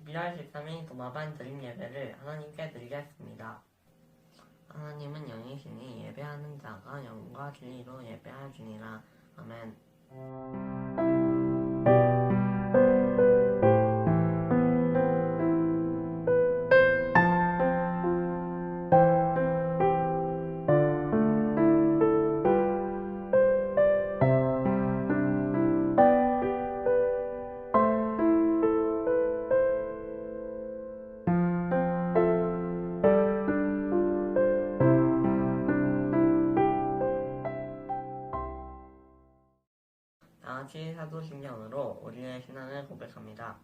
11월 13일 도마반 드림 예배를 하나님께 드리겠습니다. 하나님은 영이시니 예배하는 자가 영과 진리로 예배할 주니라. 아멘. 다같이 사도신경으로 우리의 신앙을 고백합니다.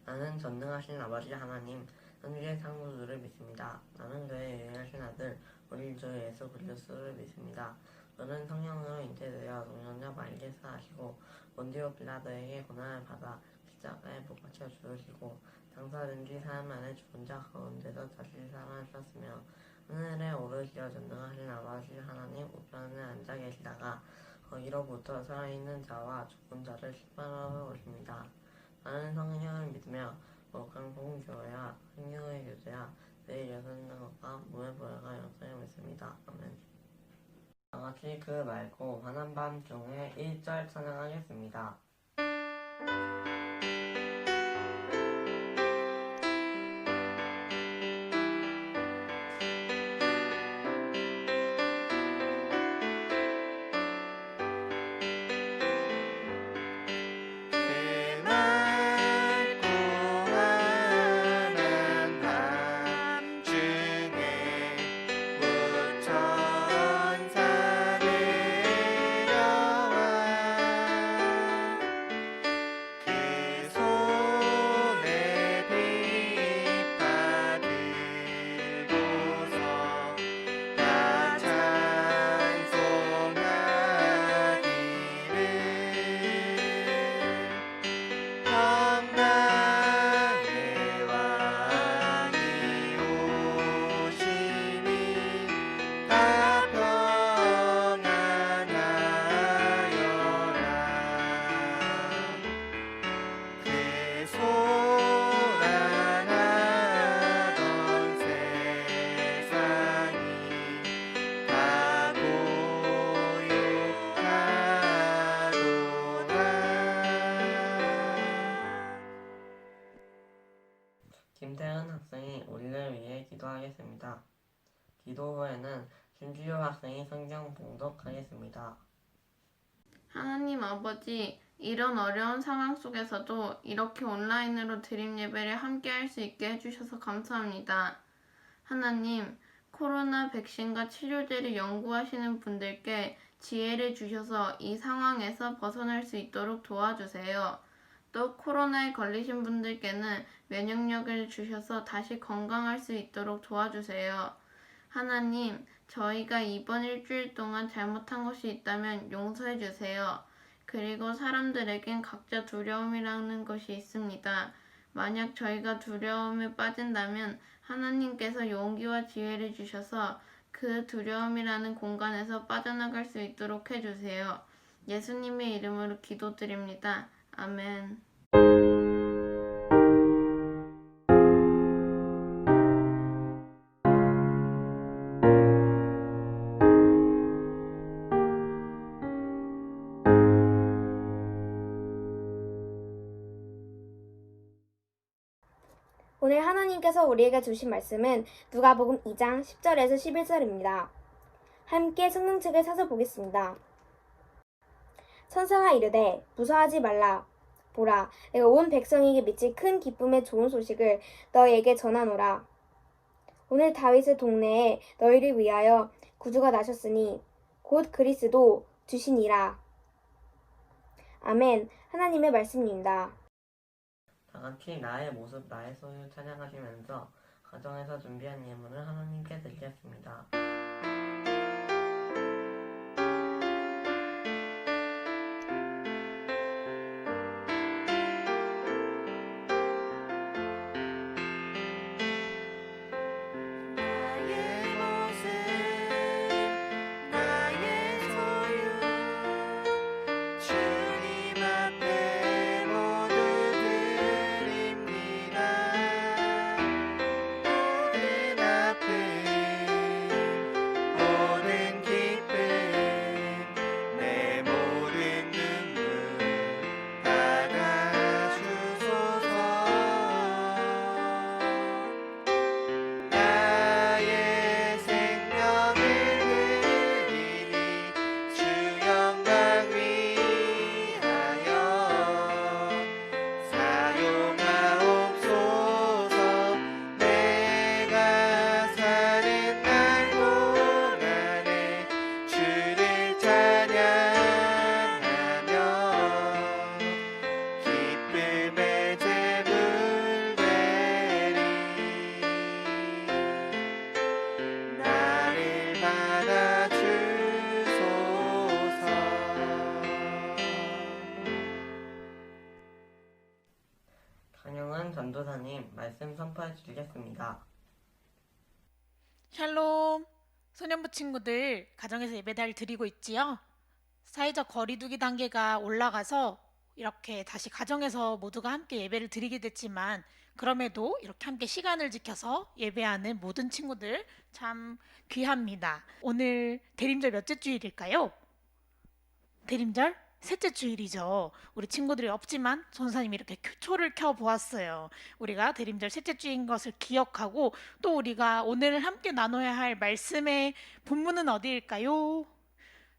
나는 전능하신 아버지 하나님, 천주의 창조주를 믿습니다. 나는 그의 유일하신 아들, 우리 주 예수 그리스도를 믿습니다. 그는 성령으로 잉태되어 동정녀 마리에 사하시고 본디오 빌라도에게 고난을 받아 십자가에 못 박혀 죽으시고 장사된 지 사흘 만에 죽은 자 가운데서 다시 살아나셨으며 하늘에 오르시어 전능하신 아버지 하나님 우편에 앉아 계시다가 거기로부터 살아있는 자와 죽은 자를 심판하러 오십니다. 나는 성령을 믿으며 거룩한 공교회와 생명의 교제와 내일 여섯는 것과 몸의 보혈과 영생을 믿습니다. 아멘. 다같이 그 맑고 환한 밤 중에 1절 찬양하겠습니다. 김태은 학생이 우리를 위해 기도하겠습니다. 기도 후에는 김주효 학생이 성경 봉독하겠습니다. 하나님 아버지, 이런 어려운 상황 속에서도 이렇게 온라인으로 드림 예배를 함께 할 수 있게 해주셔서 감사합니다. 하나님, 코로나 백신과 치료제를 연구하시는 분들께 지혜를 주셔서 이 상황에서 벗어날 수 있도록 도와주세요. 또 코로나에 걸리신 분들께는 면역력을 주셔서 다시 건강할 수 있도록 도와주세요. 하나님, 저희가 이번 일주일 동안 잘못한 것이 있다면 용서해 주세요. 그리고 사람들에겐 각자 두려움이라는 것이 있습니다. 만약 저희가 두려움에 빠진다면 하나님께서 용기와 지혜를 주셔서 그 두려움이라는 공간에서 빠져나갈 수 있도록 해주세요. 예수님의 이름으로 기도드립니다. 아멘. 오늘 하나님께서 우리에게 주신 말씀은 누가복음 2장 10절에서 11절입니다. 함께 성경책을 찾아보겠습니다. 천사가 이르되 무서워하지 말라. 보라, 내가 온 백성에게 미칠 큰 기쁨의 좋은 소식을 너희에게 전하노라. 오늘 다윗의 동네에 너희를 위하여 구주가 나셨으니 곧 그리스도 주시니라. 아멘. 하나님의 말씀입니다. 다같이 나의 모습 나의 소유 찬양하시면서 가정에서 준비한 예물을 하나님께 드리겠습니다. 주님 앞에 모두 드립니다. 전도사님 말씀 선포해 주시겠습니다. 샬롬. 소년부 친구들 가정에서 예배 잘 드리고 있지요? 사회적 거리두기 단계가 올라가서 이렇게 다시 가정에서 모두가 함께 예배를 드리게 됐지만 그럼에도 이렇게 함께 시간을 지켜서 예배하는 모든 친구들 참 귀합니다. 오늘 대림절 몇째 주일일까요? 대림절 셋째 주일이죠. 우리 친구들이 없지만 전사님이 이렇게 초를 켜 보았어요. 우리가 대림절 셋째 주일인 것을 기억하고 또 우리가 오늘 함께 나눠야 할 말씀의 본문은 어디일까요?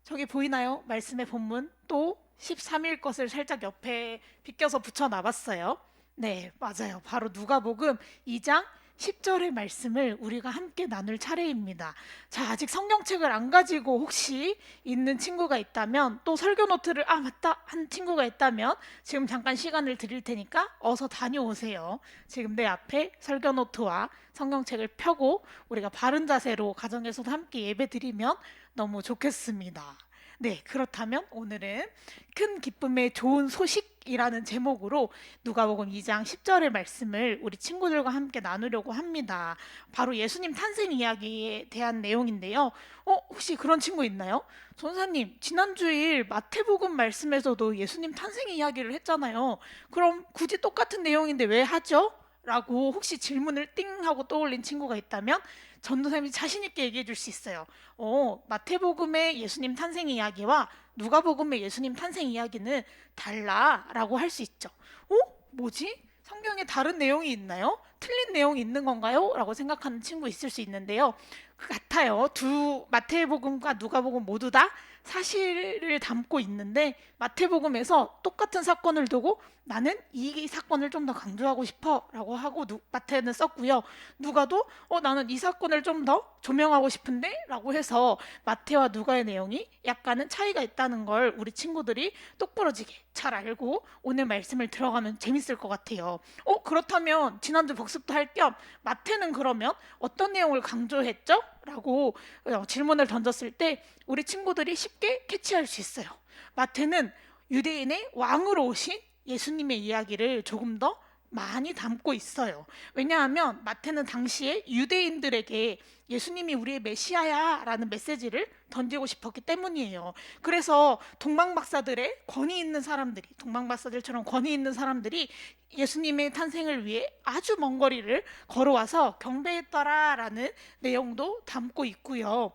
저기 보이나요? 말씀의 본문 또 13일 것을 살짝 옆에 비껴서 붙여놔봤어요. 네, 맞아요. 바로 누가복음 2장 10절의 말씀을 우리가 함께 나눌 차례입니다. 자, 아직 성경책을 안 가지고 혹시 있는 친구가 있다면 또 설교 노트를 맞다 한 친구가 있다면 지금 잠깐 시간을 드릴 테니까 어서 다녀오세요. 지금 내 앞에 설교 노트와 성경책을 펴고 우리가 바른 자세로 가정에서도 함께 예배 드리면 너무 좋겠습니다. 네, 그렇다면 오늘은 큰 기쁨의 좋은 소식이라는 제목으로 누가복음 2장 10절의 말씀을 우리 친구들과 함께 나누려고 합니다. 바로 예수님 탄생 이야기에 대한 내용인데요. 혹시 그런 친구 있나요? 전사님, 지난주일 마태복음 말씀에서도 예수님 탄생 이야기를 했잖아요. 그럼 굳이 똑같은 내용인데 왜 하죠? 라고 혹시 질문을 띵 하고 떠올린 친구가 있다면 전도사님이 자신 있게 얘기해 줄 수 있어요. 마태복음의 예수님 탄생 이야기와 누가복음의 예수님 탄생 이야기는 달라라고 할 수 있죠. 뭐지? 성경에 다른 내용이 있나요? 틀린 내용이 있는 건가요? 라고 생각하는 친구 있을 수 있는데요. 그 같아요. 마태복음과 누가복음 모두 다 사실을 담고 있는데 마태복음에서 똑같은 사건을 두고 나는 이 사건을 좀 더 강조하고 싶어 라고 하고 마태는 썼고요. 누가도 나는 이 사건을 좀 더 조명하고 싶은데 라고 해서 마태와 누가의 내용이 약간은 차이가 있다는 걸 우리 친구들이 똑부러지게 잘 알고 오늘 말씀을 들어가면 재밌을 것 같아요. 그렇다면 지난주 복습도 할 겸 마태는 그러면 어떤 내용을 강조했죠? 라고 질문을 던졌을 때 우리 친구들이 쉽게 캐치할 수 있어요. 마태는 유대인의 왕으로 오신 예수님의 이야기를 조금 더 많이 담고 있어요. 왜냐하면 마태는 당시에 유대인들에게 예수님이 우리의 메시아야 라는 메시지를 던지고 싶었기 때문이에요. 그래서 동방박사들의 권위 있는 사람들이, 동방박사들처럼 권위 있는 사람들이 예수님의 탄생을 위해 아주 먼 거리를 걸어와서 경배했더라라는 내용도 담고 있고요.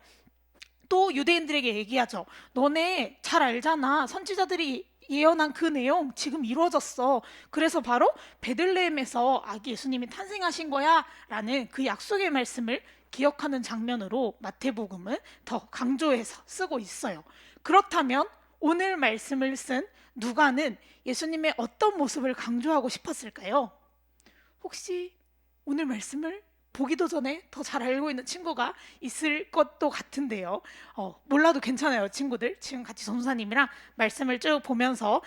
또 유대인들에게 얘기하죠. 너네 잘 알잖아. 선지자들이 예언한 그 내용 지금 이루어졌어. 그래서 바로 베들레헴에서 아기 예수님이 탄생하신 거야 라는 그 약속의 말씀을 기억하는 장면으로 마태복음은 더 강조해서 쓰고 있어요. 그렇다면 오늘 말씀을 쓴 누가는 예수님의 어떤 모습을 강조하고 싶었을까요? 혹시 오늘 말씀을 보기도 전에 더 잘 알고 있는 친구가 있을 것도 같은데요. 몰라도 괜찮아요, 친구들. 지금 같이 전도사님이랑 말씀을 쭉 보면서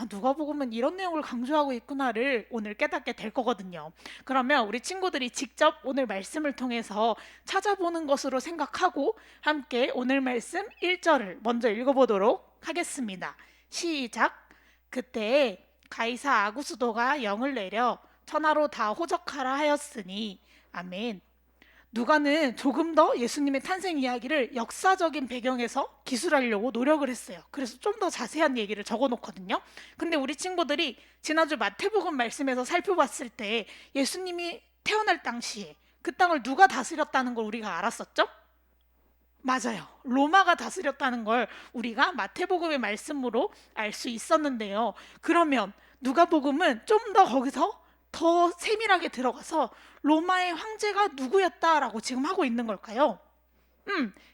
누가복음은 이런 내용을 강조하고 있구나를 오늘 깨닫게 될 거거든요. 그러면 우리 친구들이 직접 오늘 말씀을 통해서 찾아보는 것으로 생각하고 함께 오늘 말씀 1절을 먼저 읽어보도록 하겠습니다. 시작. 그때 가이사 아구스도가 영을 내려 천하로 다 호적하라 하였으니 아멘. 누가는 조금 더 예수님의 탄생 이야기를 역사적인 배경에서 기술하려고 노력을 했어요. 그래서 좀 더 자세한 얘기를 적어놓거든요. 근데 우리 친구들이 지난주 마태복음 말씀에서 살펴봤을 때 예수님이 태어날 당시에 그 땅을 누가 다스렸다는 걸 우리가 알았었죠? 맞아요. 로마가 다스렸다는 걸 우리가 마태복음의 말씀으로 알 수 있었는데요. 그러면 누가복음은 좀 더 거기서 더 세밀하게 들어가서 로마의 황제가 누구였다라고 지금 하고 있는 걸까요?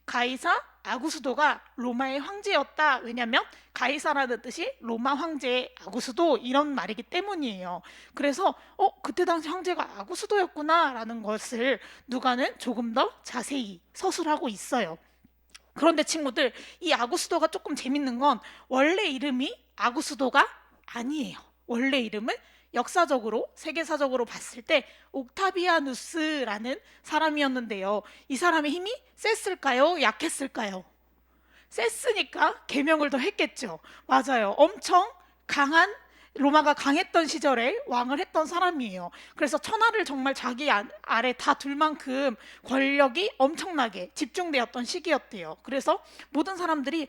가이사 아구스도가 로마의 황제였다. 왜냐하면 가이사라는 뜻이 로마 황제 아구스도 이런 말이기 때문이에요. 그래서 그때 당시 황제가 아구스도였구나 라는 것을 누가는 조금 더 자세히 서술하고 있어요. 그런데 친구들, 이 아구스도가 조금 재밌는 건 원래 이름이 아구스도가 아니에요. 원래 이름은 역사적으로 세계사적으로 봤을 때 옥타비아누스라는 사람이었는데요. 이 사람의 힘이 셌을까요? 약했을까요? 셌으니까 계명을 더 했겠죠. 맞아요. 엄청 강한 로마가 강했던 시절에 왕을 했던 사람이에요. 그래서 천하를 정말 자기 아래 다 둘 만큼 권력이 엄청나게 집중되었던 시기였대요. 그래서 모든 사람들이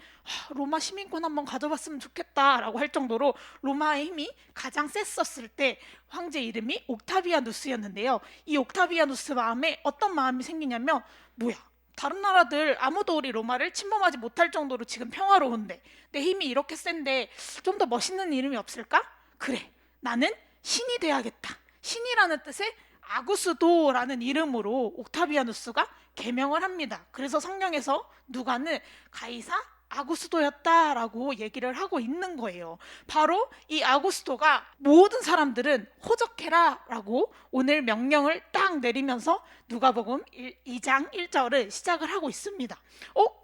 로마 시민권 한번 가져봤으면 좋겠다라고 할 정도로 로마의 힘이 가장 셌었을 때 황제 이름이 옥타비아누스였는데요. 이 옥타비아누스 마음에 어떤 마음이 생기냐면, 뭐야, 다른 나라들 아무도 우리 로마를 침범하지 못할 정도로 지금 평화로운데, 내 힘이 이렇게 센데 좀 더 멋있는 이름이 없을까? 그래, 나는 신이 돼야겠다. 신이라는 뜻의 아구스도라는 이름으로 옥타비아누스가 개명을 합니다. 그래서 성경에서 누가는 가이사 아구스도였다라고 얘기를 하고 있는 거예요. 바로 이 아구스도가 모든 사람들은 호적해라라고 오늘 명령을 딱 내리면서 누가복음 2장 1절을 시작을 하고 있습니다.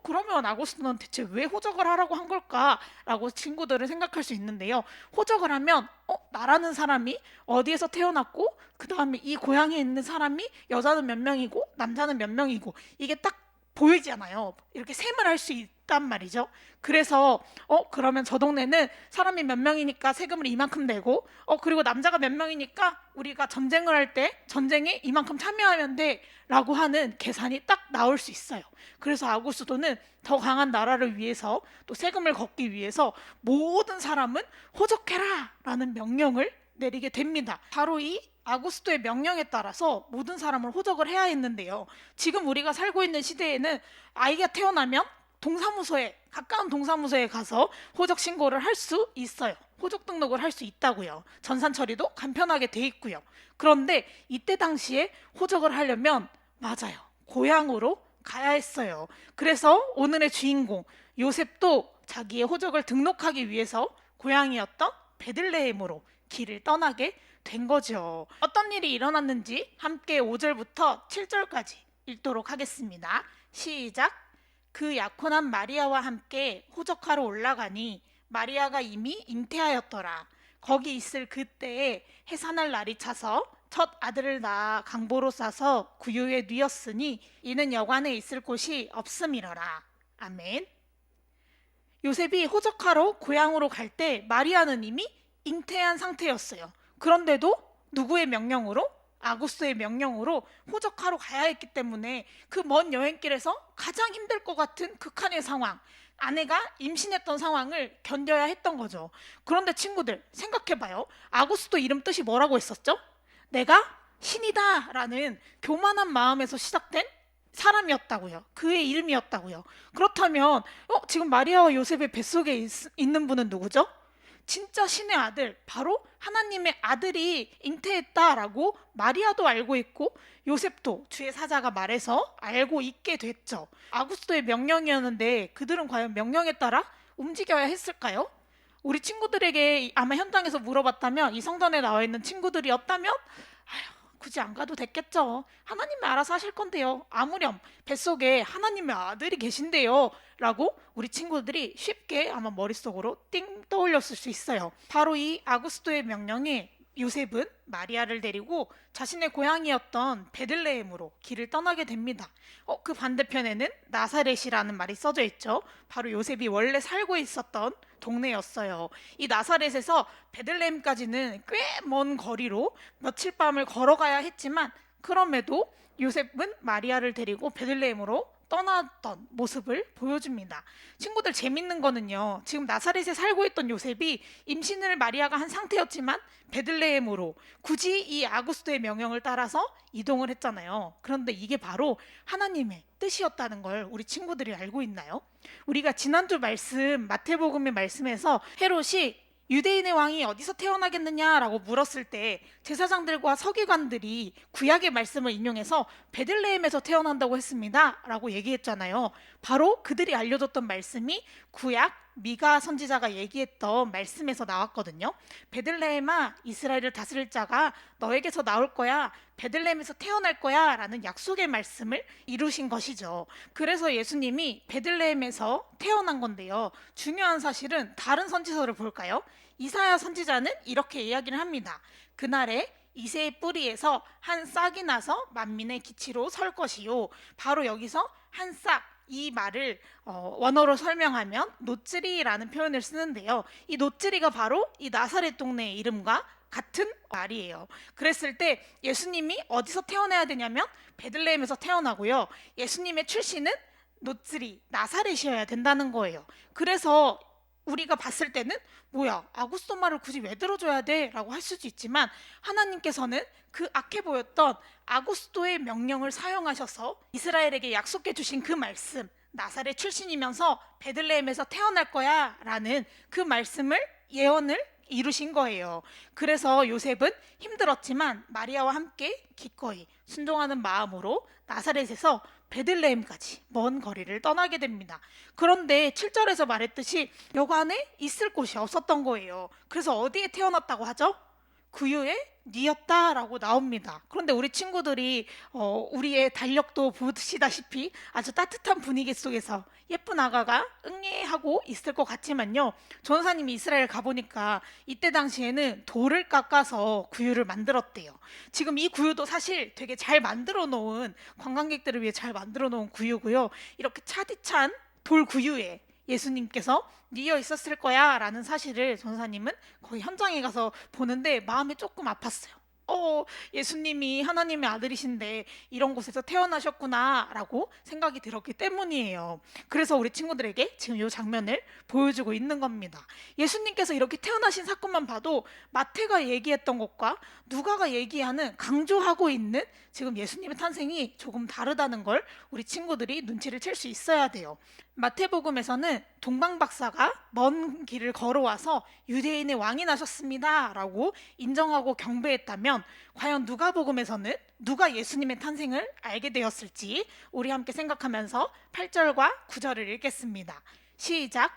그러면 아구스도는 대체 왜 호적을 하라고 한 걸까라고 친구들은 생각할 수 있는데요. 호적을 하면 나라는 사람이 어디에서 태어났고, 그 다음에 이 고향에 있는 사람이 여자는 몇 명이고 남자는 몇 명이고, 이게 딱 보이잖아요. 이렇게 셈을 할 수 있단 말이죠. 그래서 그러면 저 동네는 사람이 몇 명이니까 세금을 이만큼 내고, 그리고 남자가 몇 명이니까 우리가 전쟁을 할 때 전쟁에 이만큼 참여하면 돼 라고 하는 계산이 딱 나올 수 있어요. 그래서 아구스도는 더 강한 나라를 위해서, 또 세금을 걷기 위해서 모든 사람은 호적해라 라는 명령을 내리게 됩니다. 바로 이 아구스토의 명령에 따라서 모든 사람을 호적을 해야 했는데요. 지금 우리가 살고 있는 시대에는 아이가 태어나면 가까운 동사무소에 가서 호적 신고를 할 수 있어요. 호적 등록을 할 수 있다고요. 전산 처리도 간편하게 돼 있고요. 그런데 이때 당시에 호적을 하려면, 맞아요, 고향으로 가야 했어요. 그래서 오늘의 주인공 요셉도 자기의 호적을 등록하기 위해서 고향이었던 베들레헴으로 길을 떠나게 된 거죠. 어떤 일이 일어났는지 함께 5절부터 7절까지 읽도록 하겠습니다. 시작. 그 약혼한 마리아와 함께 호적하러 올라가니 마리아가 이미 잉태하였더라. 거기 있을 그때에 해산할 날이 차서 첫 아들을 낳아 강보로 싸서 구유에 뉘었으니 이는 여관에 있을 곳이 없음이러라. 아멘. 요셉이 호적하러 고향으로 갈 때 마리아는 이미 잉태한 상태였어요. 그런데도 누구의 명령으로? 아구스의 명령으로 호적하러 가야 했기 때문에 그 먼 여행길에서 가장 힘들 것 같은 극한의 상황, 아내가 임신했던 상황을 견뎌야 했던 거죠. 그런데 친구들, 생각해봐요. 아구스도 이름 뜻이 뭐라고 했었죠? 내가 신이다 라는 교만한 마음에서 시작된 사람이었다고요. 그의 이름이었다고요. 그렇다면 지금 마리아와 요셉의 뱃속에 있는 분은 누구죠? 진짜 신의 아들, 바로 하나님의 아들이 잉태했다라고 마리아도 알고 있고 요셉도 주의 사자가 말해서 알고 있게 됐죠. 아구스도의 명령이었는데 그들은 과연 명령에 따라 움직여야 했을까요? 우리 친구들에게 아마 현장에서 물어봤다면, 이 성전에 나와 있는 친구들이었다면 굳이 안 가도 됐겠죠. 하나님이 알아서 하실 건데요. 아무렴 뱃속에 하나님의 아들이 계신데요 라고 우리 친구들이 쉽게 아마 머릿속으로 띵 떠올렸을 수 있어요. 바로 이 아구스도의 명령에 요셉은 마리아를 데리고 자신의 고향이었던 베들레헴으로 길을 떠나게 됩니다. 그 반대편에는 나사렛이라는 말이 써져 있죠. 바로 요셉이 원래 살고 있었던 동네였어요. 이 나사렛에서 베들레헴까지는 꽤 먼 거리로 며칠 밤을 걸어가야 했지만, 그럼에도 요셉은 마리아를 데리고 베들레헴으로 떠났던 모습을 보여줍니다. 친구들, 재밌는 거는요, 지금 나사렛에 살고 있던 요셉이 임신을 마리아가 한 상태였지만 베들레헴으로 굳이 이 아구스도의 명령을 따라서 이동을 했잖아요. 그런데 이게 바로 하나님의 뜻이었다는 걸 우리 친구들이 알고 있나요? 우리가 지난주 말씀, 마태복음의 말씀에서 헤롯이 유대인의 왕이 어디서 태어나겠느냐라고 물었을 때 제사장들과 서기관들이 구약의 말씀을 인용해서 베들레헴에서 태어난다고 했습니다 라고 얘기했잖아요. 바로 그들이 알려줬던 말씀이 구약 미가 선지자가 얘기했던 말씀에서 나왔거든요. 베들레헴아, 이스라엘을 다스릴 자가 너에게서 나올 거야, 베들레헴에서 태어날 거야 라는 약속의 말씀을 이루신 것이죠. 그래서 예수님이 베들레헴에서 태어난 건데요. 중요한 사실은 다른 선지서를 볼까요? 이사야 선지자는 이렇게 이야기를 합니다. 그날에 이새의 뿌리에서 한 싹이 나서 만민의 기치로 설 것이요. 바로 여기서 한 싹, 이 말을 원어로 설명하면 노쓰리라는 표현을 쓰는데요. 이 노쓰리가 바로 이 나사렛 동네의 이름과 같은 말이에요. 그랬을 때 예수님이 어디서 태어나야 되냐면 베들레헴에서 태어나고요. 예수님의 출신은 노쓰리, 나사렛이어야 된다는 거예요. 그래서 우리가 봤을 때는 뭐야, 아구스도 말을 굳이 왜 들어줘야 돼? 라고 할 수도 있지만 하나님께서는 그 악해 보였던 아구스도의 명령을 사용하셔서 이스라엘에게 약속해 주신 그 말씀, 나사렛 출신이면서 베들레헴에서 태어날 거야 라는 그 말씀을 예언을 이루신 거예요. 그래서 요셉은 힘들었지만 마리아와 함께 기꺼이 순종하는 마음으로 나사렛에서 베들레헴까지 먼 거리를 떠나게 됩니다. 그런데 7절에서 말했듯이 여관에 있을 곳이 없었던 거예요. 그래서 어디에 태어났다고 하죠? 구유의 니었다라고 나옵니다. 그런데 우리 친구들이 우리의 달력도 보시다시피 아주 따뜻한 분위기 속에서 예쁜 아가가 응애하고 있을 것 같지만요. 전사님이 이스라엘 가보니까 이때 당시에는 돌을 깎아서 구유를 만들었대요. 지금 이 구유도 사실 되게 잘 만들어 놓은, 관광객들을 위해 잘 만들어 놓은 구유고요. 이렇게 차디찬 돌 구유에 예수님께서 뉘어 있었을 거야 라는 사실을 전사님은 거의 현장에 가서 보는데 마음이 조금 아팠어요. 예수님이 하나님의 아들이신데 이런 곳에서 태어나셨구나 라고 생각이 들었기 때문이에요. 그래서 우리 친구들에게 지금 이 장면을 보여주고 있는 겁니다. 예수님께서 이렇게 태어나신 사건만 봐도 마태가 얘기했던 것과 누가가 얘기하는, 강조하고 있는 지금 예수님의 탄생이 조금 다르다는 걸 우리 친구들이 눈치를 챌 수 있어야 돼요. 마태복음에서는 동방박사가 먼 길을 걸어와서 유대인의 왕이 나셨습니다 라고 인정하고 경배했다면, 과연 누가복음에서는 누가 예수님의 탄생을 알게 되었을지 우리 함께 생각하면서 8절과 9절을 읽겠습니다. 시작.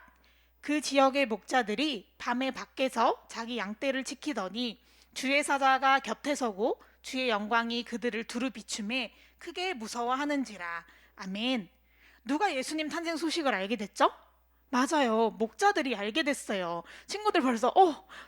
그 지역의 목자들이 밤에 밖에서 자기 양떼를 지키더니 주의 사자가 곁에 서고 주의 영광이 그들을 두루 비춤에 크게 무서워하는지라. 아멘. 누가 예수님 탄생 소식을 알게 됐죠? 맞아요. 목자들이 알게 됐어요. 친구들 벌써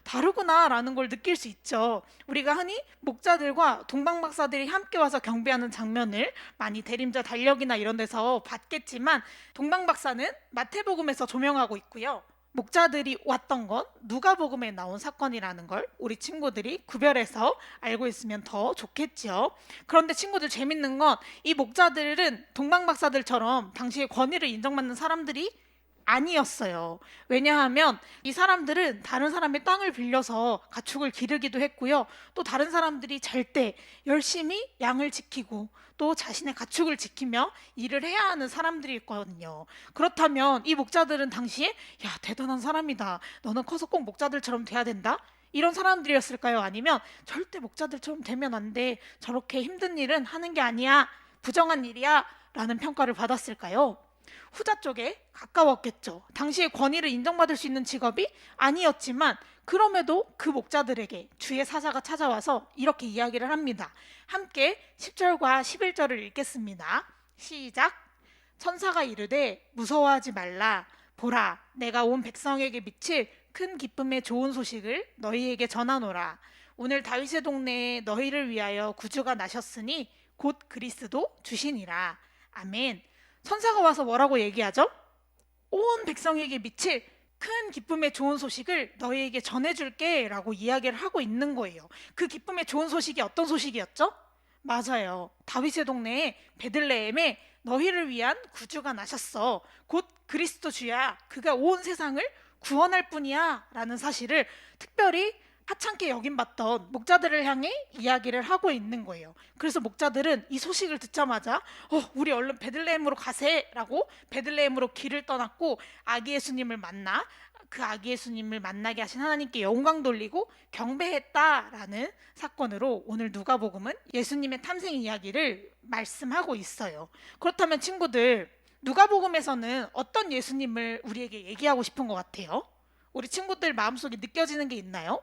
다르구나 라는 걸 느낄 수 있죠. 우리가 흔히 목자들과 동방박사들이 함께 와서 경배하는 장면을 많이 대림절 달력이나 이런 데서 봤겠지만, 동방박사는 마태복음에서 조명하고 있고요. 목자들이 왔던 건 누가복음에 나온 사건이라는 걸 우리 친구들이 구별해서 알고 있으면 더 좋겠죠. 그런데 친구들, 재밌는 건 이 목자들은 동방박사들처럼 당시에 권위를 인정받는 사람들이 아니었어요. 왜냐하면 이 사람들은 다른 사람의 땅을 빌려서 가축을 기르기도 했고요. 또 다른 사람들이 잘 때 열심히 양을 지키고 또 자신의 가축을 지키며 일을 해야 하는 사람들이었거든요. 그렇다면 이 목자들은 당시에 야, 대단한 사람이다, 너는 커서 꼭 목자들처럼 돼야 된다, 이런 사람들이었을까요? 아니면 절대 목자들처럼 되면 안 돼, 저렇게 힘든 일은 하는 게 아니야, 부정한 일이야 라는 평가를 받았을까요? 후자 쪽에 가까웠겠죠. 당시에 권위를 인정받을 수 있는 직업이 아니었지만 그럼에도 그 목자들에게 주의 사자가 찾아와서 이렇게 이야기를 합니다. 함께 10절과 11절을 읽겠습니다. 시작. 천사가 이르되 무서워하지 말라. 보라, 내가 온 백성에게 미칠 큰 기쁨의 좋은 소식을 너희에게 전하노라. 오늘 다윗의 동네에 너희를 위하여 구주가 나셨으니 곧 그리스도 주시니라. 아멘. 천사가 와서 뭐라고 얘기하죠? 온 백성에게 미칠 큰 기쁨의 좋은 소식을 너희에게 전해줄게 라고 이야기를 하고 있는 거예요. 그 기쁨의 좋은 소식이 어떤 소식이었죠? 맞아요. 다윗의 동네에 베들레헴에 너희를 위한 구주가 나셨어. 곧 그리스도 주야. 그가 온 세상을 구원할 뿐이야 라는 사실을 특별히 하찮게 여김받던 목자들을 향해 이야기를 하고 있는 거예요. 그래서 목자들은 이 소식을 듣자마자 우리 얼른 베들레헴으로 가세라고 베들레헴으로 길을 떠났고, 아기 예수님을 만나 그 아기 예수님을 만나게 하신 하나님께 영광 돌리고 경배했다라는 사건으로 오늘 누가복음은 예수님의 탄생 이야기를 말씀하고 있어요. 그렇다면 친구들, 누가복음에서는 어떤 예수님을 우리에게 얘기하고 싶은 것 같아요? 우리 친구들 마음속에 느껴지는 게 있나요?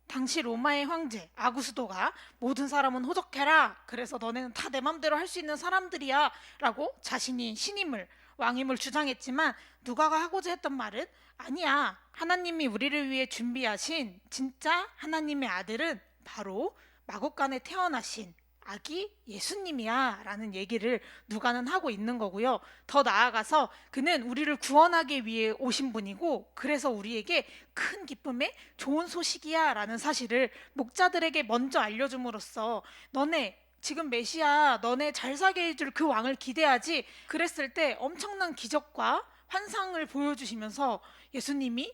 당시 로마의 황제 아구스도가 모든 사람은 호적해라, 그래서 너네는 다 내 맘대로 할 수 있는 사람들이야 라고 자신이 신임을, 왕임을 주장했지만 누가가 하고자 했던 말은 아니야, 하나님이 우리를 위해 준비하신 진짜 하나님의 아들은 바로 마국간에 태어나신 아기 예수님이야 라는 얘기를 누가는 하고 있는 거고요. 더 나아가서 그는 우리를 구원하기 위해 오신 분이고 그래서 우리에게 큰 기쁨의 좋은 소식이야 라는 사실을 목자들에게 먼저 알려줌으로써 너네 지금 메시아 너네 잘 살게 해줄 그 왕을 기대하지 그랬을 때 엄청난 기적과 환상을 보여주시면서 예수님이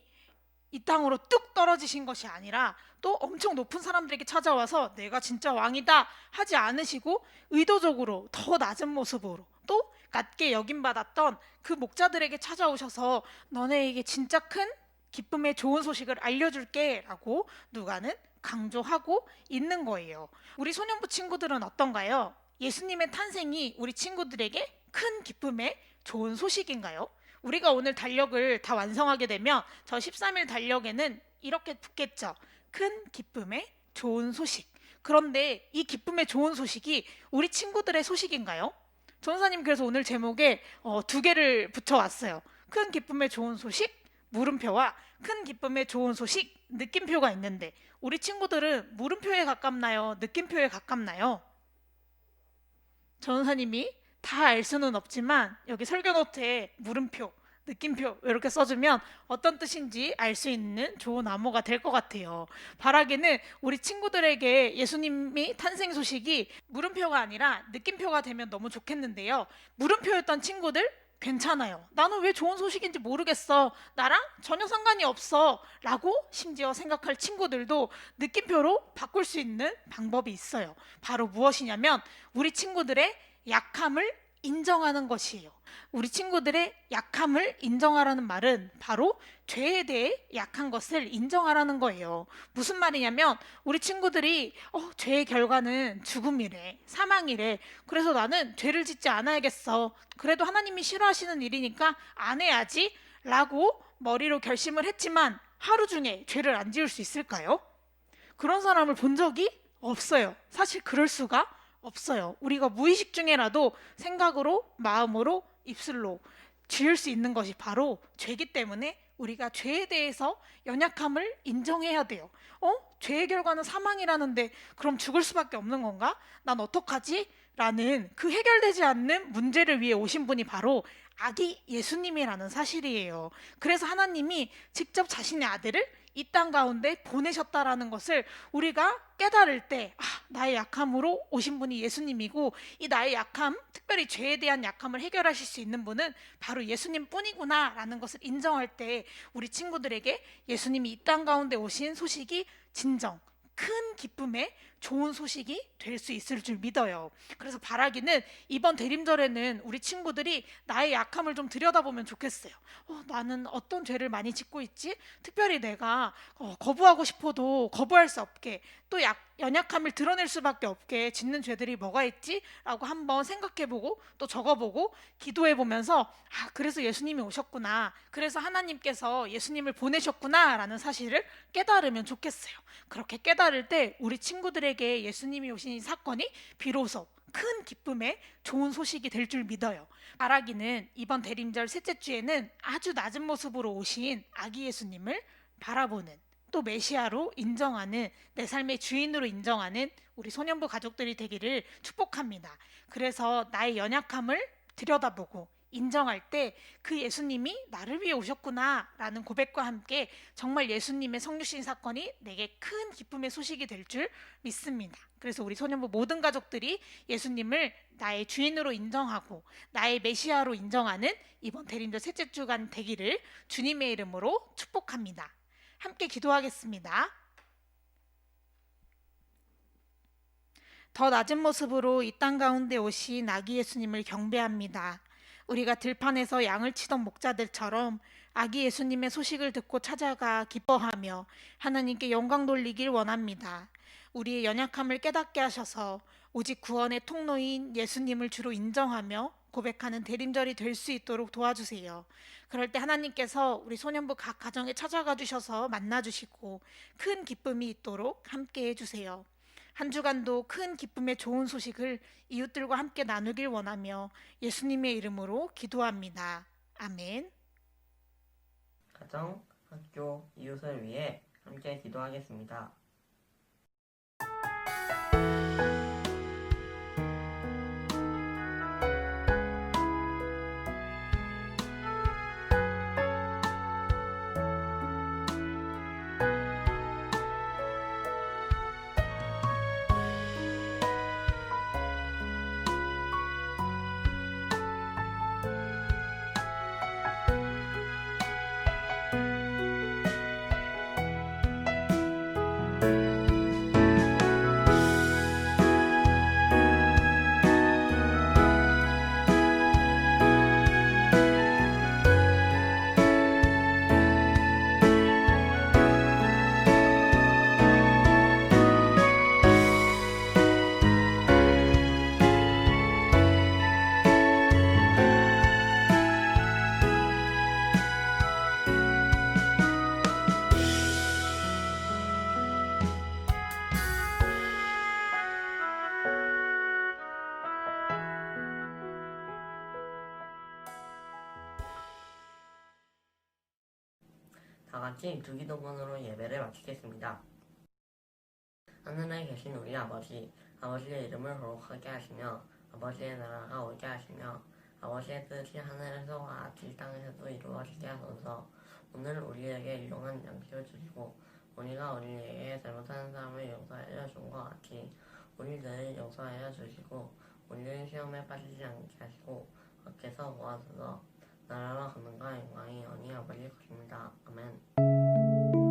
이 땅으로 뚝 떨어지신 것이 아니라 또 엄청 높은 사람들에게 찾아와서 내가 진짜 왕이다 하지 않으시고 의도적으로 더 낮은 모습으로 또 낮게 여김받았던 그 목자들에게 찾아오셔서 너네에게 진짜 큰 기쁨의 좋은 소식을 알려줄게 라고 누가는 강조하고 있는 거예요. 우리 소년부 친구들은 어떤가요? 예수님의 탄생이 우리 친구들에게 큰 기쁨의 좋은 소식인가요? 우리가 오늘 달력을 다 완성하게 되면 저 13일 달력에는 이렇게 붙겠죠. 큰 기쁨의 좋은 소식. 그런데 이 기쁨의 좋은 소식이 우리 친구들의 소식인가요? 전사님 그래서 오늘 제목에 두 개를 붙여왔어요. 큰 기쁨의 좋은 소식, 물음표와 큰 기쁨의 좋은 소식, 느낌표가 있는데 우리 친구들은 물음표에 가깝나요? 느낌표에 가깝나요? 전사님이 다 알 수는 없지만 여기 설교 노트에 물음표, 느낌표 이렇게 써주면 어떤 뜻인지 알 수 있는 좋은 암호가 될 것 같아요. 바라기는 우리 친구들에게 예수님이 탄생 소식이 물음표가 아니라 느낌표가 되면 너무 좋겠는데요. 물음표였던 친구들 괜찮아요. 나는 왜 좋은 소식인지 모르겠어. 나랑 전혀 상관이 없어. 라고 심지어 생각할 친구들도 느낌표로 바꿀 수 있는 방법이 있어요. 바로 무엇이냐면 우리 친구들의 약함을 인정하는 것이에요. 우리 친구들의 약함을 인정하라는 말은 바로 죄에 대해 약한 것을 인정하라는 거예요. 무슨 말이냐면 우리 친구들이 죄의 결과는 죽음이래, 사망이래. 그래서 나는 죄를 짓지 않아야겠어. 그래도 하나님이 싫어하시는 일이니까 안 해야지 라고 머리로 결심을 했지만 하루 중에 죄를 안 지을 수 있을까요? 그런 사람을 본 적이 없어요. 사실 그럴 수가 없어요. 우리가 무의식 중에라도 생각으로, 마음으로, 입술로 지을 수 있는 것이 바로 죄이기 때문에 우리가 죄에 대해서 연약함을 인정해야 돼요. 죄의 결과는 사망이라는데 그럼 죽을 수밖에 없는 건가? 난 어떡하지? 라는 그 해결되지 않는 문제를 위해 오신 분이 바로 아기 예수님이라는 사실이에요. 그래서 하나님이 직접 자신의 아들을 이 땅 가운데 보내셨다라는 것을 우리가 깨달을 때 나의 약함으로 오신 분이 예수님이고 이 나의 약함, 특별히 죄에 대한 약함을 해결하실 수 있는 분은 바로 예수님 뿐이구나 라는 것을 인정할 때 우리 친구들에게 예수님이 이 땅 가운데 오신 소식이 진정 큰 기쁨의 좋은 소식이 될 수 있을 줄 믿어요. 그래서 바라기는 이번 대림절에는 우리 친구들이 나의 약함을 좀 들여다보면 좋겠어요. 나는 어떤 죄를 많이 짓고 있지? 특별히 내가 거부하고 싶어도 거부할 수 없게 또 연약함을 드러낼 수밖에 없게 짓는 죄들이 뭐가 있지? 라고 한번 생각해보고 또 적어보고 기도해보면서 그래서 예수님이 오셨구나. 그래서 하나님께서 예수님을 보내셨구나 라는 사실을 깨달으면 좋겠어요. 그렇게 깨달을 때 우리 친구들에게 예수님이 오신 이 사건이 비로소 큰 기쁨의 좋은 소식이 될 줄 믿어요. 바라기는 이번 대림절 셋째 주에는 아주 낮은 모습으로 오신 아기 예수님을 바라보는 또 메시아로 인정하는 내 삶의 주인으로 인정하는 우리 소년부 가족들이 되기를 축복합니다. 그래서 나의 연약함을 들여다보고 인정할 때 그 예수님이 나를 위해 오셨구나 라는 고백과 함께 정말 예수님의 성육신 사건이 내게 큰 기쁨의 소식이 될 줄 믿습니다. 그래서 우리 소년부 모든 가족들이 예수님을 나의 주인으로 인정하고 나의 메시아로 인정하는 이번 대림절 셋째 주간 되기를 주님의 이름으로 축복합니다. 함께 기도하겠습니다. 더 낮은 모습으로 이 땅 가운데 오신 아기 예수님을 경배합니다. 우리가 들판에서 양을 치던 목자들처럼 아기 예수님의 소식을 듣고 찾아가 기뻐하며 하나님께 영광 돌리길 원합니다. 우리의 연약함을 깨닫게 하셔서 오직 구원의 통로인 예수님을 주로 인정하며 고백하는 대림절이 될 수 있도록 도와주세요. 그럴 때 하나님께서 우리 소년부 각 가정에 찾아가 주셔서 만나주시고 큰 기쁨이 있도록 함께 해주세요. 한 주간도 큰 기쁨의 좋은 소식을 이웃들과 함께 나누길 원하며 예수님의 이름으로 기도합니다. 아멘. 가정, 학교, 이웃을 위해 함께 기도하겠습니다. 같이 두 기도문으로 예배를 마치겠습니다. 하늘에 계신 우리 아버지, 아버지의 이름을 거룩하게 하시며 아버지의 나라가 오게 하시며 아버지의 뜻이 하늘에서와 같이 땅에서도 이루어지게 하소서. 오늘 우리에게 일용할 양식을 주시고 우리가 우리에게 잘못하는 사람을 용서하여 준 것 같이 우리들을 용서하여 주시고 우리를 시험에 빠지지 않게 하시고 밖에서 모아주소서. 나라와 권능과 영광이 영원히 아버지 것입니다. 아멘.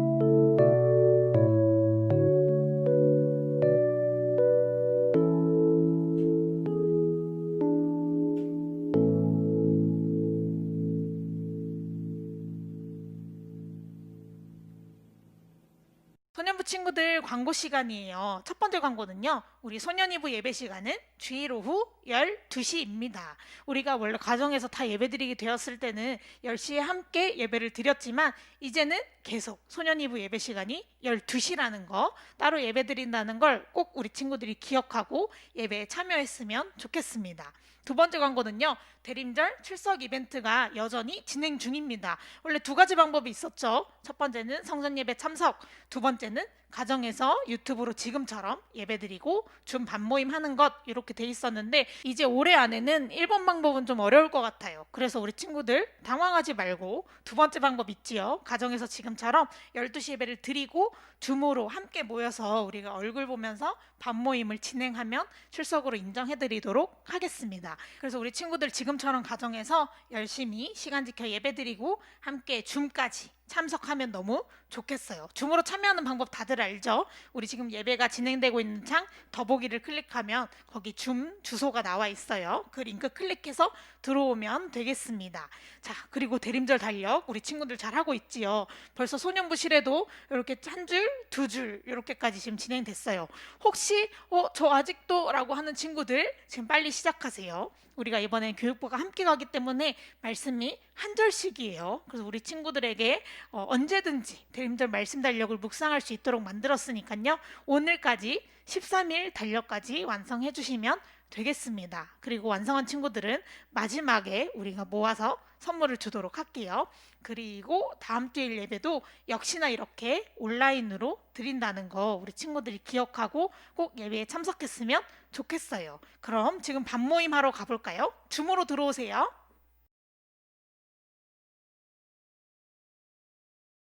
소년부 친구들 광고 시간이에요. 첫 번째 광고는요. 우리 소년이부 예배 시간은 주일 오후 12시입니다. 우리가 원래 가정에서 다 예배드리게 되었을 때는 10시에 함께 예배를 드렸지만 이제는 계속 소년이부 예배 시간이 12시라는 거, 따로 예배드린다는 걸 꼭 우리 친구들이 기억하고 예배에 참여했으면 좋겠습니다. 두 번째 광고는요. 대림절 출석 이벤트가 여전히 진행 중입니다. 원래 두 가지 방법이 있었죠. 첫 번째는 성전 예배 참석, 두 번째는 가정에서 유튜브로 지금처럼 예배드리고 줌 반모임 하는 것 이렇게 돼 있었는데 이제 올해 안에는 1번 방법은 좀 어려울 것 같아요. 그래서 우리 친구들 당황하지 말고 두 번째 방법 있지요. 가정에서 지금처럼 12시 예배를 드리고 줌으로 함께 모여서 우리가 얼굴 보면서 반모임을 진행하면 출석으로 인정해드리도록 하겠습니다. 그래서 우리 친구들 지금처럼 가정에서 열심히 시간 지켜 예배드리고 함께 줌까지 참석하면 너무 좋겠어요. 줌으로 참여하는 방법 다들 알죠? 우리 지금 예배가 진행되고 있는 창 더보기를 클릭하면 거기 줌 주소가 나와 있어요. 그 링크 클릭해서 들어오면 되겠습니다. 자, 그리고 대림절 달력 우리 친구들 잘하고 있지요. 벌써 소년부실에도 이렇게 한 줄, 두 줄 이렇게까지 지금 진행됐어요. 혹시 저 아직도 라고 하는 친구들 지금 빨리 시작하세요. 우리가 이번에 교육부가 함께 가기 때문에 말씀이 한 절씩이에요. 그래서 우리 친구들에게 언제든지 대림절 말씀 달력을 묵상할 수 있도록 만들었으니까요. 오늘까지 13일 달력까지 완성해 주시면 되겠습니다. 그리고 완성한 친구들은 마지막에 우리가 모아서 선물을 주도록 할게요. 그리고 다음 주일 예배도 역시나 이렇게 온라인으로 드린다는 거 우리 친구들이 기억하고 꼭 예배에 참석했으면 좋겠어요. 그럼 지금 반모임 하러 가볼까요? 줌으로 들어오세요.